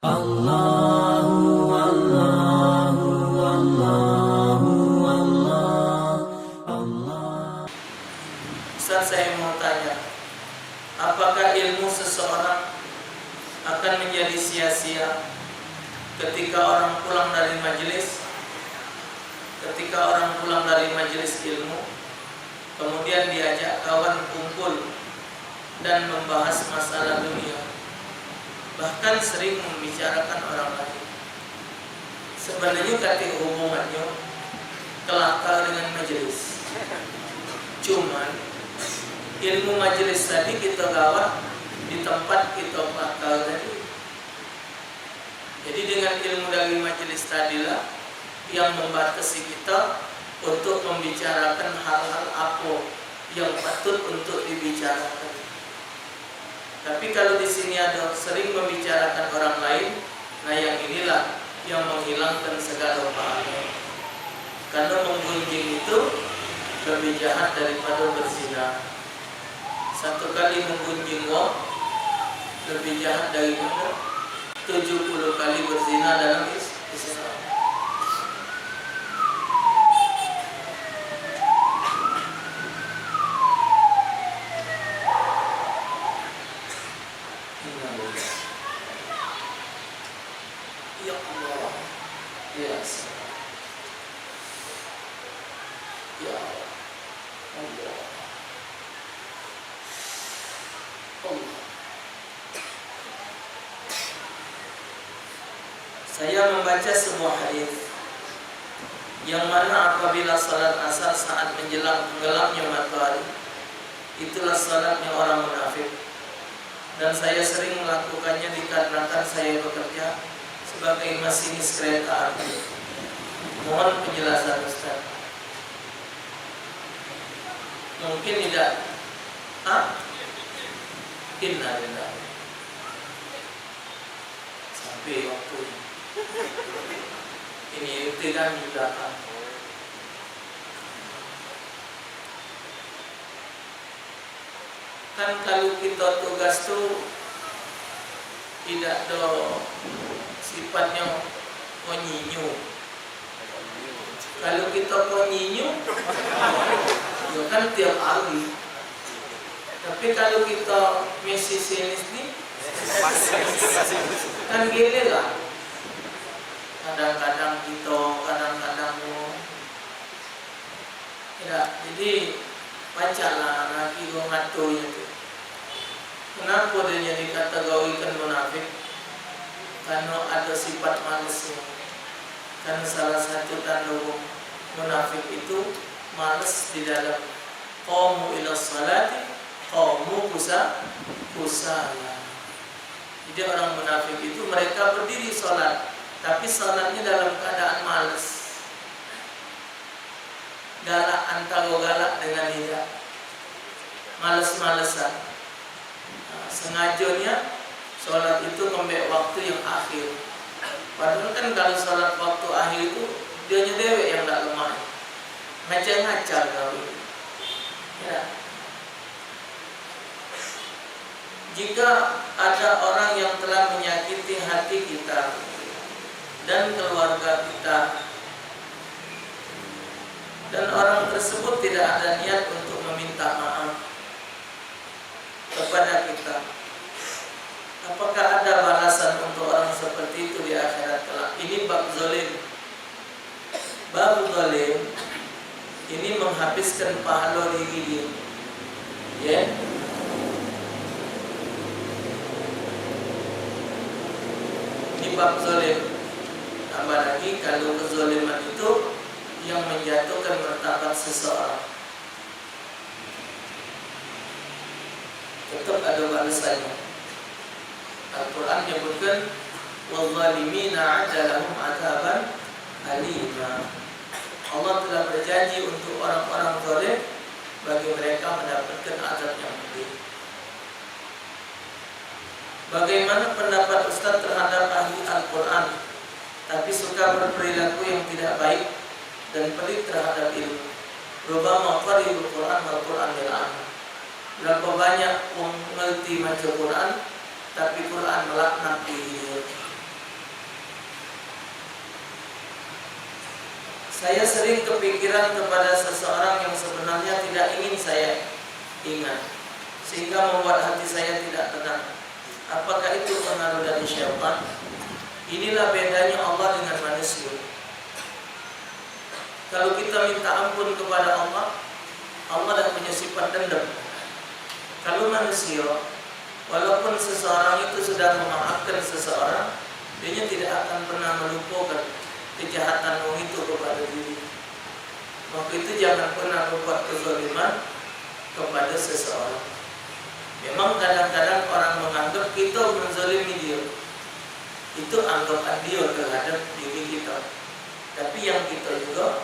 Allahu Allahu Allahu Allah. Ustaz, saya mau tanya, apakah ilmu seseorang akan menjadi sia-sia ketika orang pulang dari majelis ilmu, kemudian diajak kawan kumpul dan membahas masalah dunia, bahkan sering membicarakan orang lain? Sebenarnya kata hubungannya kelakar dengan majelis. Cuman ilmu majelis tadi kita gawat di tempat kita kelakar tadi. Jadi dengan ilmu dari majelis tadilah yang membatasi kita untuk membicarakan hal-hal apa yang patut untuk dibicarakan. Tapi kalau di sini ada sering membicarakan orang lain, nah yang inilah yang menghilangkan segala pahala. Karena menggunjing itu lebih jahat daripada berzina. Satu kali menggunjing wong lebih jahat daripada 70 kali berzina dalam Islam. Ya Allah, ya Allah, Allah. Saya membaca sebuah hadis yang mana apabila salat asar saat menjelang tenggelamnya matahari, itulah salatnya orang munafik. Dan saya sering melakukannya dikarenakan saya bekerja sebagai masinis kereta api. Mohon penjelasan Ustaz. Mungkin tidak. Innalillahi. Sampai waktu ini tidak di belakang. Kan kalau kita tugas tuh tidak ada sifatnya konyinyu. Kalau kita konyinyu, ya kan tiap hari. Tapi kalau kita mesinis nih, kan gile lah. Kadang-kadang kita, kadang-kadang tidak. Jadi bacalah lagi ngaturnya itu. Kenapa dia dikategorikan munafik? Karena ada sifat malasnya. Karena salah satu tanda munafik itu malas di dalam qamu ila salati qamu kusala. Jadi orang munafik itu mereka berdiri sholat, tapi sholatnya dalam keadaan malas. Galak antara galak dengan tidak, malas-malasan. Sengajanya sholat itu ngambil waktu yang akhir. Padahal kan kalau sholat waktu akhir itu dia dewek yang tak lemah, ngajar-ngajar kau. Ya. Jika ada orang yang telah menyakiti hati kita dan keluarga kita, dan orang tersebut tidak ada niat untuk meminta maaf kepada kita, apakah ada balasan untuk orang seperti itu di akhirat kelak? Ini bab zalim. Bab zalim ini menghabiskan pahala diri dia. Ya. Ini bab zalim. Tambah lagi kalau kezaliman itu yang menjatuhkan martabat seseorang, tetap ada balasannya. Al-Quran menyebutkan wal-zalimina 'adda lahum 'adzaban alima. Allah telah berjanji untuk orang-orang zalim bagi mereka mendapatkan azab yang pedih. Bagaimana pendapat Ustaz terhadap ahli Al-Quran tapi suka berperilaku yang tidak baik dan pelit terhadap ilmu? Rubama qara'ul Quran wal Quran yal'an. Berapa banyak mengerti baca Quran tapi Quran melaknat dirinya. Saya sering kepikiran kepada seseorang yang sebenarnya tidak ingin saya ingat, sehingga membuat hati saya tidak tenang. Apakah itu pengaruh dari syaitan? Inilah bedanya Allah dengan manusia. Kalau kita minta ampun kepada Allah, Allah tidak punya sifat dendam. Kalau manusia, walaupun seseorang itu sudah memaafkan seseorang, dia tidak akan pernah melupakan kejahatan orang itu kepada diri. Maka itu jangan pernah berbuat kezaliman kepada seseorang. Memang kadang-kadang orang menganggap kita menzalimi dia. Itu anggapan dia terhadap diri kita. Tapi yang kita juga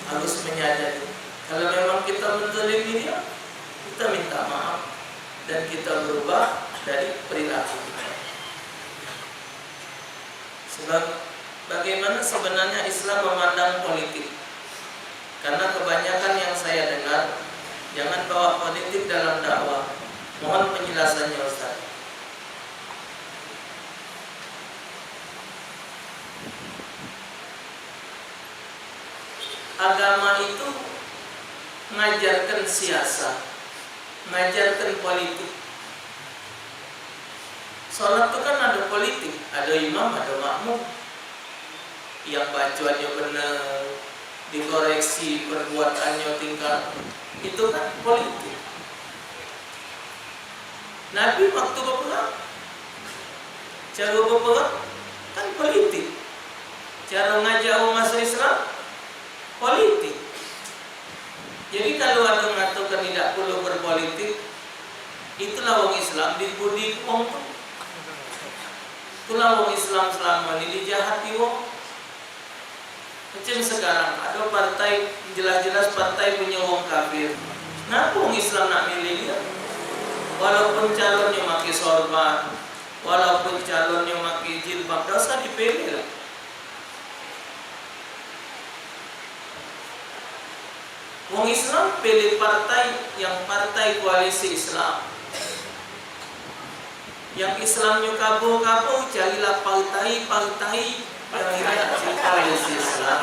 harus menyadari, kalau memang kita menzalimi dia, kita minta maaf dan kita berubah dari perilaku kita. Sebab bagaimana sebenarnya Islam memandang politik? Karena kebanyakan yang saya dengar, jangan bawa politik dalam dakwah. Mohon penjelasannya Ustaz. Agama itu mengajarkan siasat, mengajarkan politik. Sholat itu kan ada politik, ada imam, ada makmum. Yang bacaannya benar, dikoreksi perbuatannya tingkat, itu kan politik. Nabi waktu berperang, cara berperang kan politik. Cara ngajak orang masuk Islam, politik. Jadi kalau ada mengatakan tidak perlu berpolitik, itulah orang Islam dibudi wong. Itulah orang Islam selama ini dijahati wong. Macam sekarang ada partai, jelas-jelas partai punya wong kafir. Kenapa orang Islam nak milih dia? Walaupun calonnya pakai sorban, walaupun calonnya pakai jilbab, dosa dipilih lah. Wong Islam pilih partai yang partai koalisi Islam. Yang Islamnya kabur-kabur, carilah partai yang tidak koalisi Islam.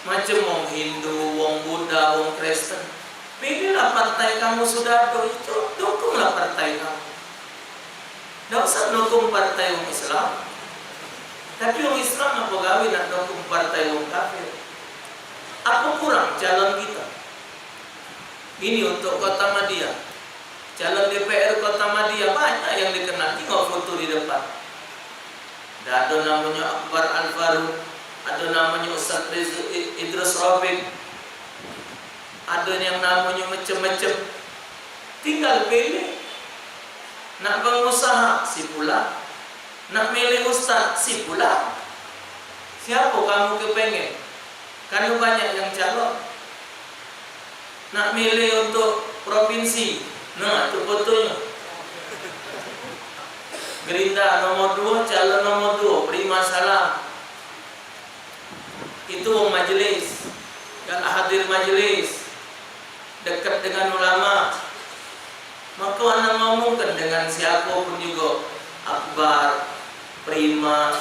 Macam wong Hindu, wong Buddha, wong Kristen. Pilihlah partai kamu sudah itu, dukunglah partai kamu. Tidak usah dukung partai wong Islam. Tapi wong Islam apa gawe nak dukung partai wong kafir? Apa kurang calon kita? Ini untuk Kota Madia. Calon DPR Kota Madia banyak yang dikenal. Tengok foto di depan. Dan ada namanya Akbar Al-Faruq, ada namanya Ustaz Idrus Rafiq, ada yang namanya macam-macam. Tinggal pilih. Nak pengusaha, si pula. Nak milih ustaz, si pula. Siapa kamu kepengen? Karena banyak yang calon. Nak milih untuk provinsi, nah itu fotonya. Gerindra nomor 2, calon nomor 2, Prima Salam. Itu wong majelis, yang hadir majelis, dekat dengan ulama. Maka anda ngomongkan dengan siapa pun juga, Akbar, Prima,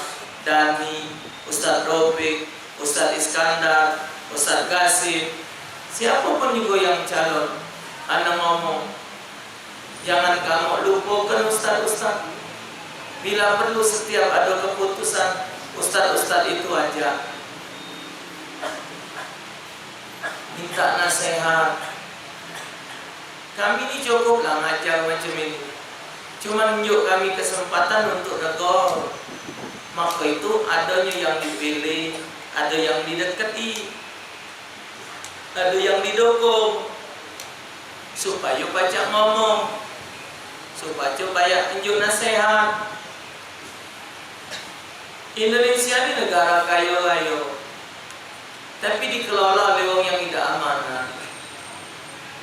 Dani, Ustaz Rafiq, Ustaz Iskandar, Ustaz Qasim, siapapun juga yang calon, anda ngomong, jangan kamu lupakan ustaz-ustaz. Bila perlu setiap ada keputusan, ustaz-ustaz itu aja. Minta nasihat. Kami ini cukuplah ngajar macam ini. Cuma menunjuk kami kesempatan untuk negor. Maka itu adanya yang dipilih, ada yang didekati, ada yang didukung, supaya baca ngomong, supaya tunjuk nasihat. Indonesia ini negara kaya raya, tapi dikelola oleh orang yang tidak amanah.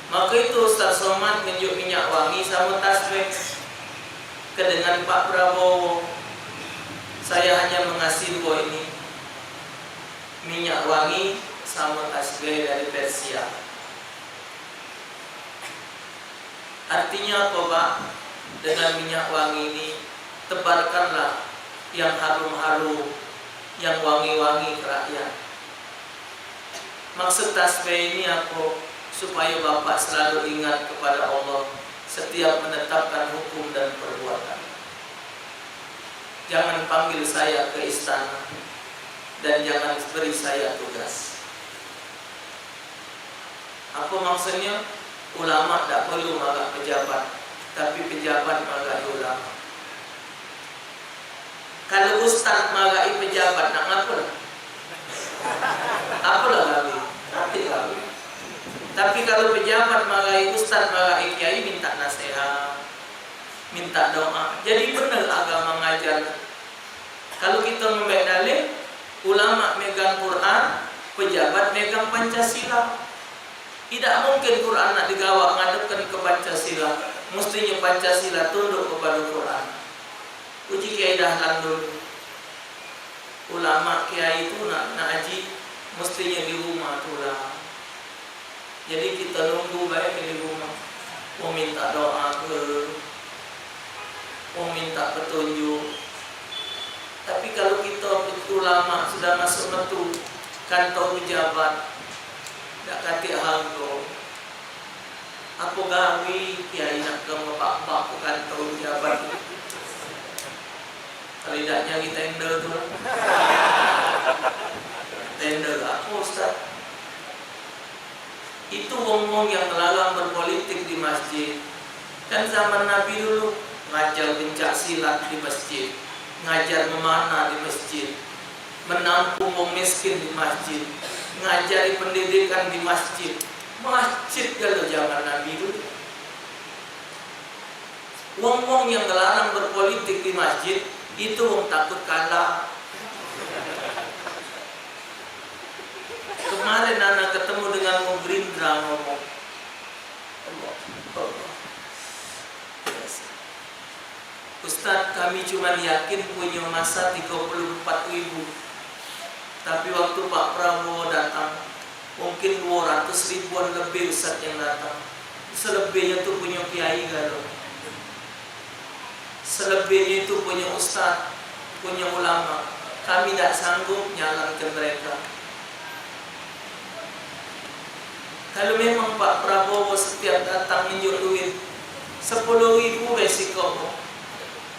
Maka itu Ustaz Somad tunjuk minyak wangi sama tasbih ke dengan Pak Prabowo. Saya hanya mengasih dua ini, minyak wangi sama tasbih dari Persia. Artinya apa Pak? Dengan minyak wangi ini tebarkanlah yang harum-harum, yang wangi-wangi ke rakyat. Maksud tasbih ini aku supaya Bapak selalu ingat kepada Allah setiap menetapkan hukum dan perbuatan. Jangan panggil saya ke istana dan jangan beri saya tugas. Apa maksudnya? Ulama tak perlu magak pejabat, tapi pejabat magai ulama. Kalau ustaz magai pejabat, nak ngapalah? Apalah kami? Kami. Tapi kalau pejabat magai ustaz magai kiai minta nasihat, minta doa. Jadi benar agama mengajar. Kalau kita membaca dalil, ulama megang Quran, pejabat megang Pancasila. Tidak mungkin Quran nak digawa ngadepkan ke Pancasila. Mestinya Pancasila tunduk kepada Quran. Uji kiai dahlan dulu. Ulama kiai itu nak haji mestinya di rumah tulah. Jadi kita nunggu baik di rumah. Mau minta doa ke, mau minta petunjuk. Tapi kalau kita ulama sudah masuk metu kantor pejabat, tak kati harga. Apa gawi kiai nak ke bapak ke kantor pejabat? Kalau tidak nyari tender tu, tender apa ustaz? Itu wong-wong yang melarang berpolitik di masjid. Kan zaman Nabi dulu ngajar pencak silat di masjid, ngajar memanah di masjid, menampung wong miskin di masjid, ngajari pendidikan di masjid. Masjid kalau zaman Nabi dulu. Wong-wong yang melarang berpolitik di masjid itu wong takut kalah. Kemarin anak ketemu dengan Wong Gerindra ngomong, Ustadz, kami cuma yakin punya masa 34.000. Tapi waktu Pak Prabowo datang, mungkin 200 ribuan lebih Ustadz yang datang. Selebihnya itu punya kiai galau. Selebihnya itu punya ustadz, punya ulama. Kami tidak sanggup nyalahkan mereka. Kalau memang Pak Prabowo setiap datang minjuk duit 10.000 resiko,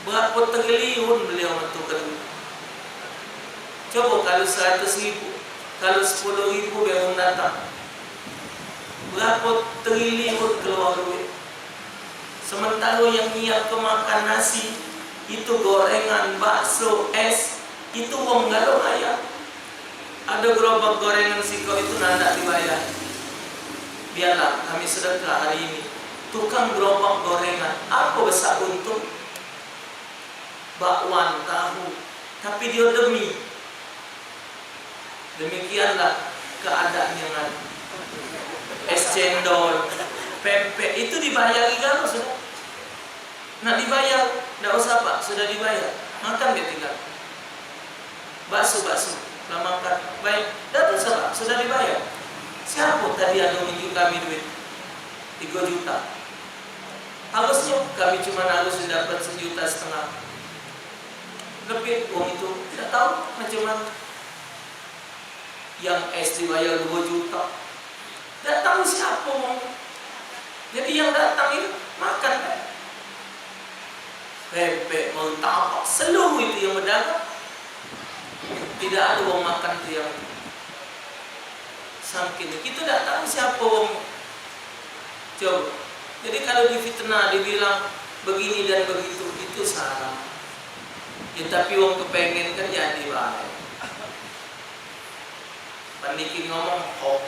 berapa triliun beliau menentukan duit. Coba kalau 100.000, kalau 10.000 beliau datang, berapa triliun keluar duit. Sementara yang niat makan nasi, itu gorengan, bakso, es, itu wong galau ayam. Ada gerobak gorengan siko itu nanda dibayar. Biarlah kami sedekah hari ini. Tukang gerobak gorengan, apa besar untung? Bakwan, tahu, tapi dia demi. Demikianlah keadaan yang ada. Es cendol, pempek itu dibayar kan sudah. Nak dibayar, tidak usah Pak, sudah dibayar. Makan dia tinggal. Bakso, lah makan. Baik, tidak usah Pak, sudah dibayar. Siapa tadi yang menunjuk kami duit 3 juta? Harusnya kami cuma harus dapat 1,5 juta. Lebih uang itu tidak tahu macam mana. Yang es dibayar 2 juta. Tidak tahu siapa mau. Jadi yang datang itu makan. Pempek, martabak, seluruh itu yang berdagang. Tidak ada orang makan itu yang sangkin. Kita tidak tahu siapa orang. Coba. Jadi kalau difitnah, dibilang begini dan begitu, itu salah. Ya, tapi orang kepengen kan jadi baik. Pandikin ngomong, hok.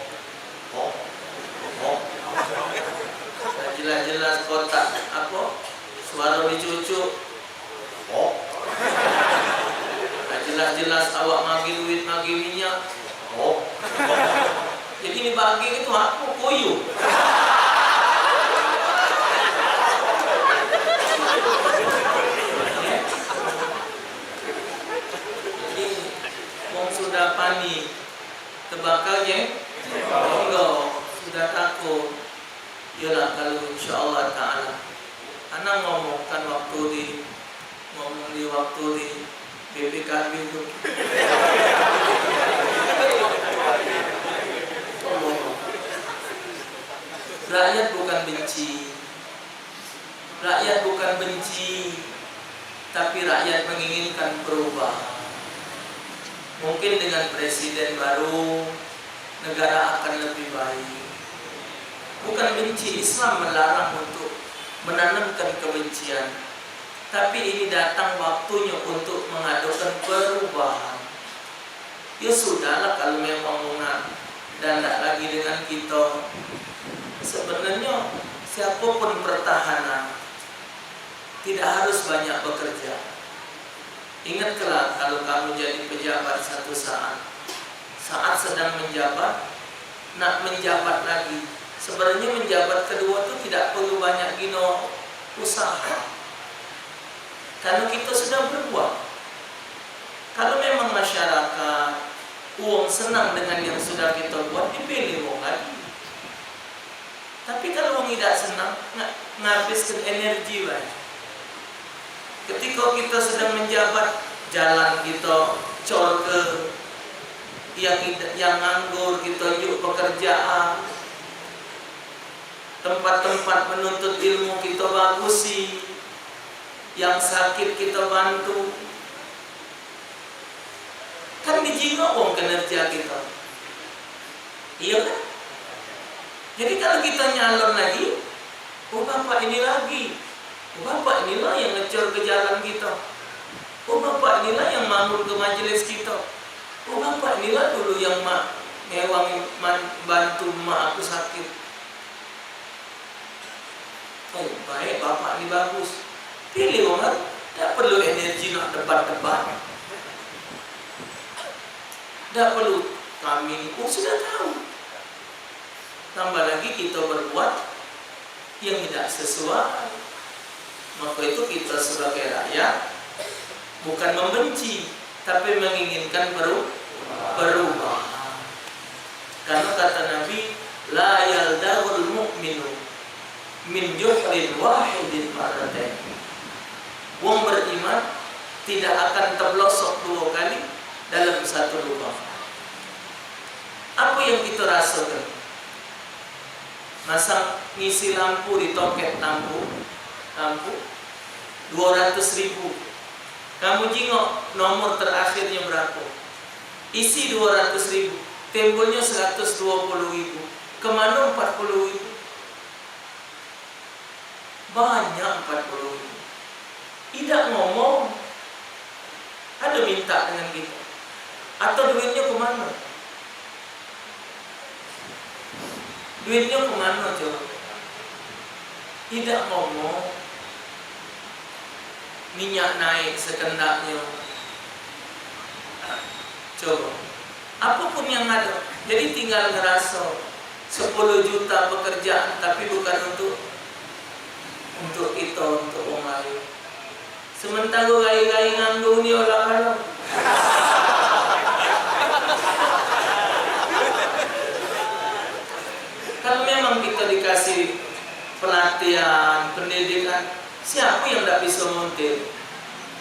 Jelas-jelas kotak, apa? Suara dicucuk, hok. Jelas-jelas awak magi duit, magi minyak, hok. Jadi ini bagi itu aku koyo. Jadi wong sudah panik, tebakalnya enggak, sudah takut. Yalah kalau insyaallah taala. Anak ngomongkan waktu di BPKB itu. benci. Rakyat bukan benci, tapi rakyat menginginkan perubahan. Mungkin dengan presiden baru, negara akan lebih baik. Bukan benci, Islam melarang untuk menanamkan kebencian. Tapi ini datang waktunya untuk mengadukan perubahan. Ya sudahlah kalau memang menang dan tidak lagi dengan kita. Sebenarnya siapapun pertahanan tidak harus banyak bekerja. Ingat kelak kalau kamu jadi pejabat satu saat sedang menjabat, nak menjabat lagi. Sebenarnya menjabat kedua itu tidak perlu banyak gino usaha. Karena kita sudah berbuat. Kalau memang masyarakat uang senang dengan yang sudah kita buat, dipilih uang lagi. Tapi kalau orang tidak senang, ngabiskan energi banyak. Ketika kita sedang menjabat, jalan kita cor ke yang nganggur, kita yuk pekerjaan, tempat-tempat menuntut ilmu kita bagusi, yang sakit kita bantu. Kan dijingok wong kinerja kita. Iya kan? Jadi kalau kita nyalon lagi, oh bapak ini lagi, oh bapak inilah yang ngecor ke jalan kita, oh bapak inilah yang mamur ke majelis kita, oh bapak inilah dulu yang ngewang bantu mak aku sakit. Oh baik, bapak ini bagus. Pilih orang, tidak perlu energi nak debat-debat, tidak perlu kami, sudah tahu. Tambah lagi kita berbuat yang tidak sesuai, maka itu kita sebagai rakyat bukan membenci, tapi menginginkan perubahan. Karena kata Nabi, la yaldagul mu'minu min juhrin wahidin marratain. Wong beriman tidak akan terlosok dua kali dalam satu lubang. Apa yang kita rasakan? Masang ngisi lampu di toket lampu 200.000. Kamu jingok nomor terakhirnya berapa? Isi 200.000, temponya 120.000. Kemana 40.000? Banyak 40.000. Tidak ngomong, ada minta dengan kita. Atau duitnya kemana? Duitnya kemana coba? Tidak ngomong. Minyak naik sekendaknya. Coba. Apapun yang ada. Jadi tinggal ngerasa 10 juta pekerjaan, tapi bukan untuk kita, untuk orang lain. Sementara gai-gai nganggu ni orang-orang. Kalau memang kita dikasih pelatihan, pendidikan, siapa yang tidak bisa montir?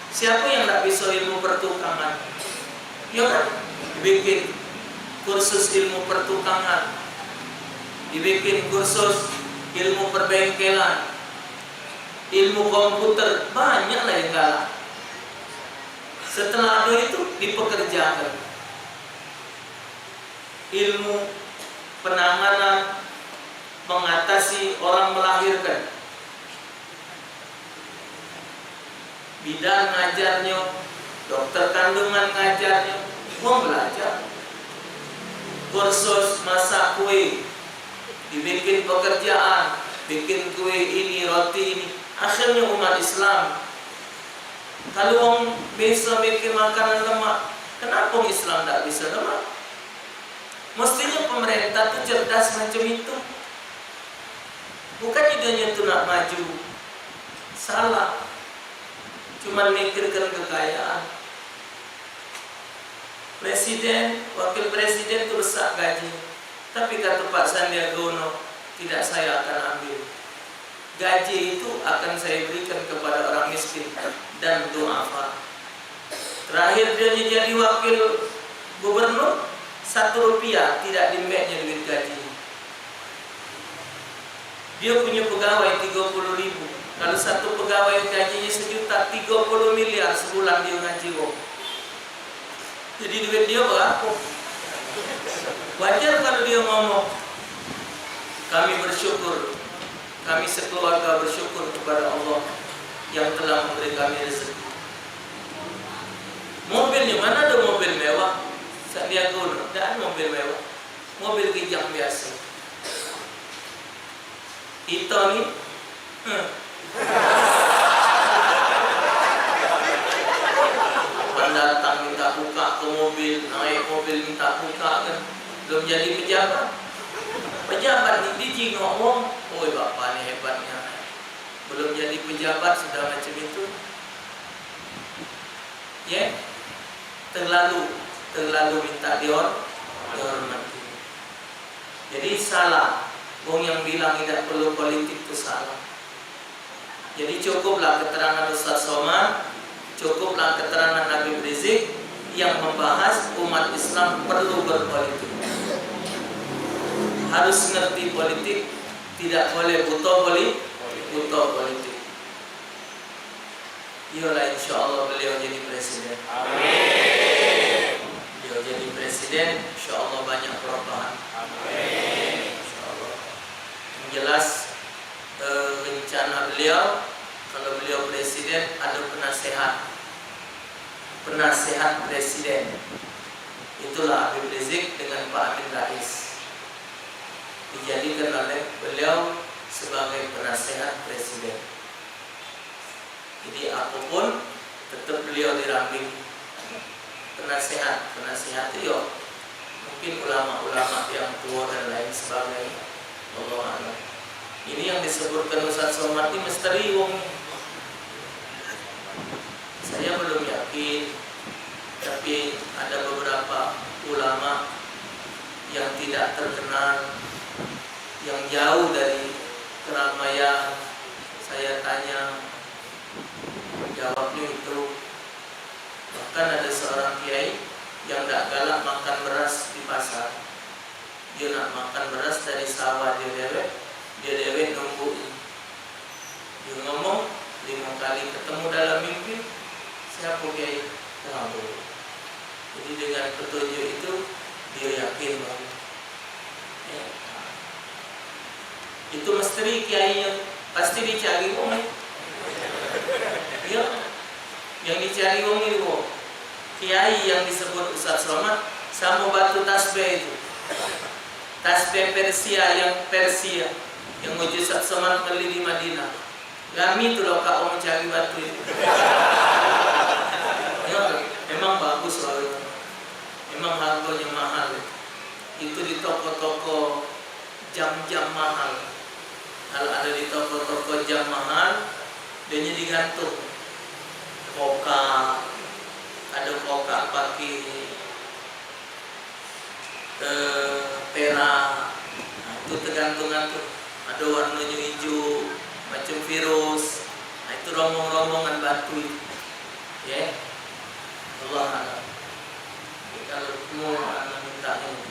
Siapa yang tidak bisa ilmu pertukangan? Ya kan? Dibikin kursus ilmu pertukangan, dibikin kursus ilmu perbengkelan, ilmu komputer, banyaklah yang galak. Setelah ada itu dipekerjakan. Ilmu penanganan mengatasi orang melahirkan, bidan ngajarnya, dokter kandungan ngajarnya, mau belajar. Kursus masak kue, dibikin pekerjaan, bikin kue ini, roti ini. Akhirnya umat Islam, kalau orang bisa bikin makanan lemak, kenapa Islam tidak bisa lemak? Mestinya pemerintah tuh cerdas macam itu. Bukan idenya itu nak maju. Salah. Cuma mikirkan kekayaan. Presiden, wakil presiden itu besar gaji. Tapi kata Pak Sandiaga Uno, tidak, saya akan ambil. Gaji itu akan saya berikan kepada orang miskin dan du'afa. Terakhir dia jadi wakil gubernur, 1 rupiah tidak dimbeknya duit gaji. Dia punya pegawai 30.000. Kalau satu pegawai gajinya 1 juta, 30 miliar sebulan dia ngaji wong. Jadi duit dia berapa? Wajar kalau dia ngomong, kami bersyukur, kami sekeluarga bersyukur kepada Allah yang telah memberi kami rezeki. Mobilnya mana ada mobil mewah? Sandiaga Uno, tidak ada mobil mewah. Mobil kijang biasa. Kita ni, pendatang minta buka ke mobil, naik mobil minta buka kan, belum jadi pejabat. Pejabat ni diji ngomong, oi bapak ni hebatnya. Belum jadi pejabat sudah macam itu. Ya, terlalu minta dihormati. Jadi salah. Wong yang bilang tidak perlu politik itu salah. Jadi cukuplah keterangan Ustaz Somad, cukuplah keterangan Habib Rizik yang membahas umat Islam perlu berpolitik. Harus ngerti politik, tidak boleh buta politik. Iyalah insya Allah beliau jadi presiden. Amin. Beliau jadi presiden, insya Allah banyak perubahan. Amin. Jelas rencana beliau kalau beliau presiden ada penasehat presiden. Itulah Habib Rizik dengan Pak Amin Rais dijadikan oleh beliau sebagai penasehat presiden. Jadi apapun tetap beliau diramping penasehat itu mungkin ulama-ulama yang tua dan lain sebagainya. Allah Allah. Ini yang disebutkan Ustaz Somad ini misteri wong. Saya belum yakin, tapi ada beberapa ulama yang tidak terkenal, yang jauh dari keramaian. Saya tanya, jawabnya itu. Bahkan ada seorang kiai yang tidak galak makan beras di pasar. Dia nak makan beras dari sawah dia dewek nungguin. Dia ngomong 5 kali ketemu dalam mimpi, siapa kiai? Tahu. Jadi dengan petunjuk itu dia yakin bahwa itu misteri kiai yang pasti dicari wong. Ya, yang dicari wong itu kiai yang disebut Ustaz Somad sama batu tasbih itu. Tasbih Persia yang mujizat Somad beli di Madinah. Kami itu loh kau mencari batu itu. Ya, memang bagus loh. Memang harganya mahal. Itu di toko-toko jam-jam mahal. Kalau ada di toko-toko jam mahal, dia digantung. Koka, ada koka pakai perak, itu tergantungan tuh. Ada warnanya hijau, macam virus. Itu rombong-rombongan batu itu. Ya, Allah Allah. Kalau mau anak minta ini.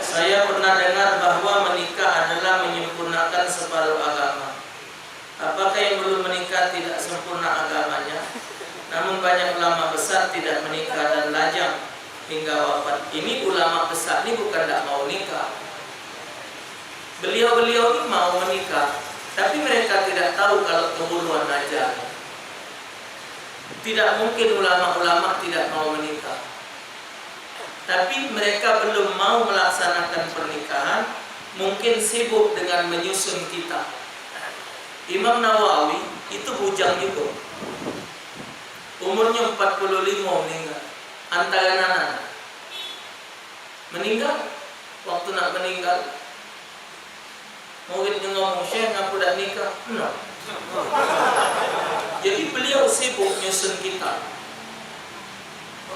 Saya pernah dengar bahwa menikah adalah menyempurnakan separuh agama. Apakah yang belum menikah tidak sempurna agamanya? Namun banyak ulama besar tidak menikah dan lajang hingga wafat. Ini ulama besar ini bukan tidak mau nikah. Beliau-beliau ini mau menikah, tapi mereka tidak tahu kalau keburuan ajal. Tidak mungkin ulama-ulama tidak mau menikah, tapi mereka belum mau melaksanakan pernikahan. Mungkin sibuk dengan menyusun kitab. Imam Nawawi itu bujang juga. Umurnya 45 meninggal. Antara anak meninggal, waktu nak meninggal, muridnya ngomong, "Syekh, ngaku dah nikah?" No. Jadi beliau sibuk nyusun kitab.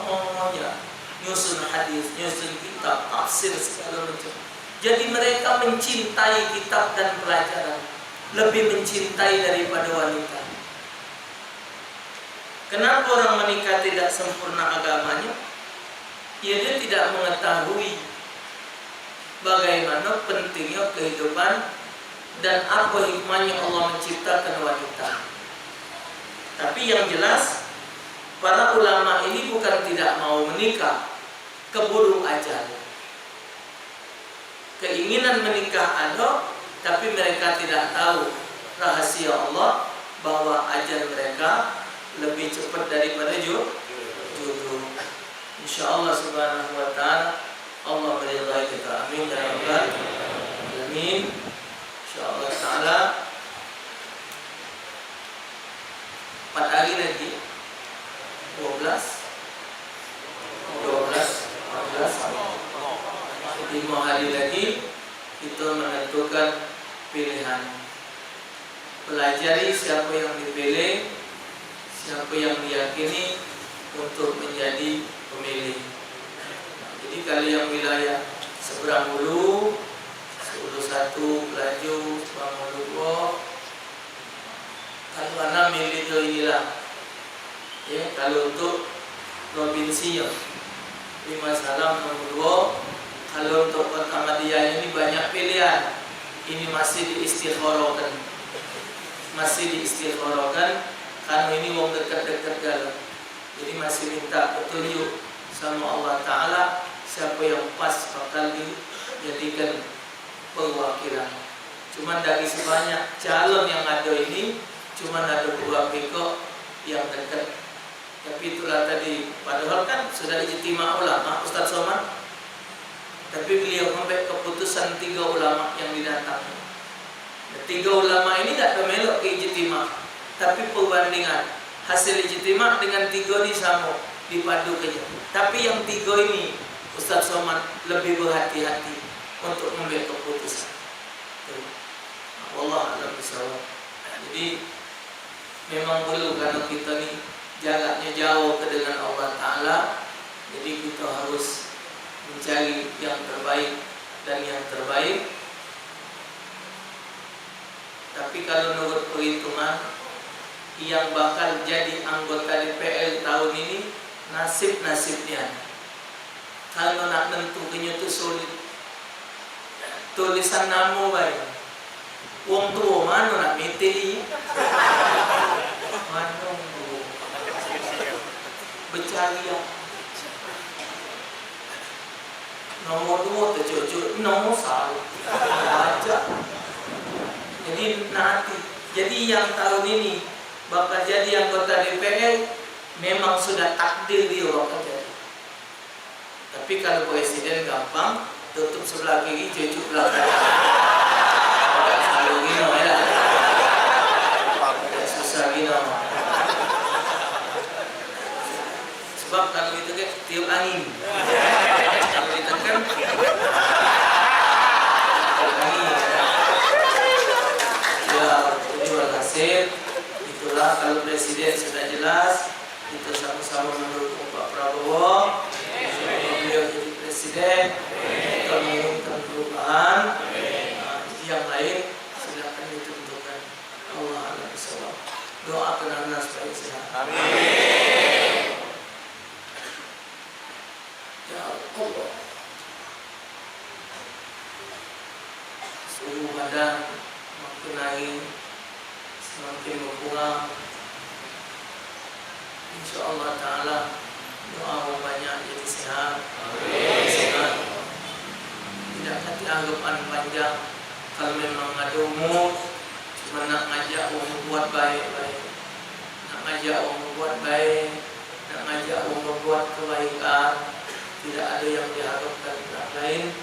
Oh ya, nyusun hadis, nyusun kitab, tafsir segala macam. Jadi mereka mencintai kitab dan pelajaran, lebih mencintai daripada wanita. Kenapa orang menikah tidak sempurna agamanya? Ya, dia tidak mengetahui bagaimana pentingnya kehidupan dan apa hikmahnya Allah menciptakan wanita. Tapi yang jelas, para ulama ini bukan tidak mau menikah, keburu ajal. Keinginan menikah ada, tapi mereka tidak tahu rahasia Allah bahwa ajal mereka lebih cepat daripada jodoh. Insyaallah subhanahu wa ta'ala Allah meridai kita. Amin ya rabbal alamin. Insyaallah ta'ala 4 hari lagi 12 5 hari lagi kita menentukan pilihan. Pelajari siapa yang dipilih, siapa yang diyakini untuk menjadi pemilih. Jadi kalau yang wilayah seberang Hulu, Hulu 1, Pelaju, seberang Hulu 2, kalau mana milih itu inilah. Ya, kalau untuk provinsi ya, 5 Salam nomor 2. Kalau untuk Kota Madiyah ini banyak pilihan. Ini masih diistikharahkan. Karena ini wong dekat-dekat galau. Jadi masih minta petunjuk sama Allah Ta'ala siapa yang pas bakal dijadikan perwakilan. Cuman dari sebanyak calon yang ada ini, cuman ada 2 pihak yang dekat. Tapi itulah tadi, padahal kan sudah ijtima ulama Ustaz Somad, tapi beliau sampai keputusan 3 ulama yang didatang. 3 ulama ini tidak melok ke ijtima, tapi perbandingan hasil ijtima dengan 3 ini sama, dipadu saja. Tapi yang 3 ini Ustaz Somad lebih berhati-hati untuk mengambil keputusan. Wallah a'lam bishawab. Jadi memang perlu karena kita ni jaraknya jauh ke dengan Allah Ta'ala. Jadi kita harus mencari yang terbaik dan yang terbaik. Tapi kalau menurut perhitungan, yang bakal jadi anggota DPR tahun ini nasib-nasibnya. Kalau nak nentukannya itu sulit. Tulisan nama baik. Wong tua mana nak miti? Mana bercari nomor 2 tercucuk, nomor 1 baca. Jadi nanti, jadi yang tahun ini bakal jadi anggota DPR memang sudah takdir dia bakal jadi. Tapi kalau presiden gampang, tutup sebelah kiri, cucuk sebelah kanan. Selalu gini ya. Susah gini. Sebab kalau itu kan tiup angin. Kalau ditekan tiup angin. Ya, tujuan hasil itulah kalau presiden sudah jelas, kita sama-sama mendukung Pak Prabowo. Beliau jadi presiden, kita menginginkan perubahan. Yang lain silakan ditentukan. Allah a'lam bishawab. Doakan anak supaya sehat. Amin. Ya Allah. Suhu badan makin naik, semakin berkurang. InsyaAllah Ta'ala doa banyak jadi sehat. Sehat. Tidak hati anggapan panjang. Kalau memang ada umur, cuma nak ngajak orang buat baik-baik, nak ngajak orang buat baik, nak ngajak orang buat kebaikan. Tidak ada yang diharapkan tidak lain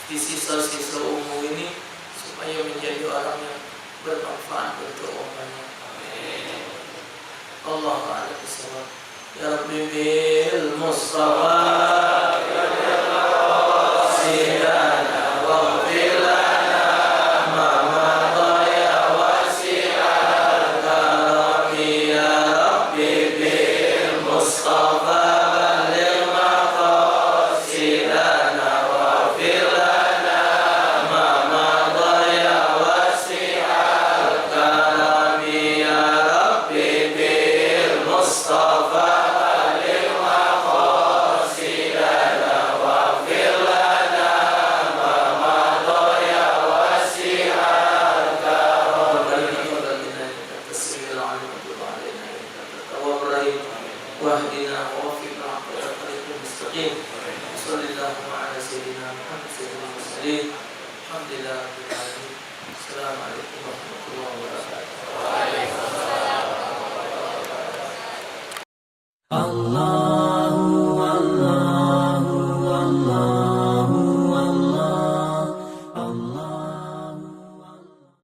di sisa-sisa umur ini supaya menjadi orang yang bermanfaat untuk orang banyak. Allah a'lam bishawab. Ya Rabbi bil Mustafa mustaqim. Sallallahu ala sayyidina Muhammad sayyidina mursalin. Alhamdulillah rabbil alamin. Assalamualaikum warahmatullahi wabarakatuh. Allah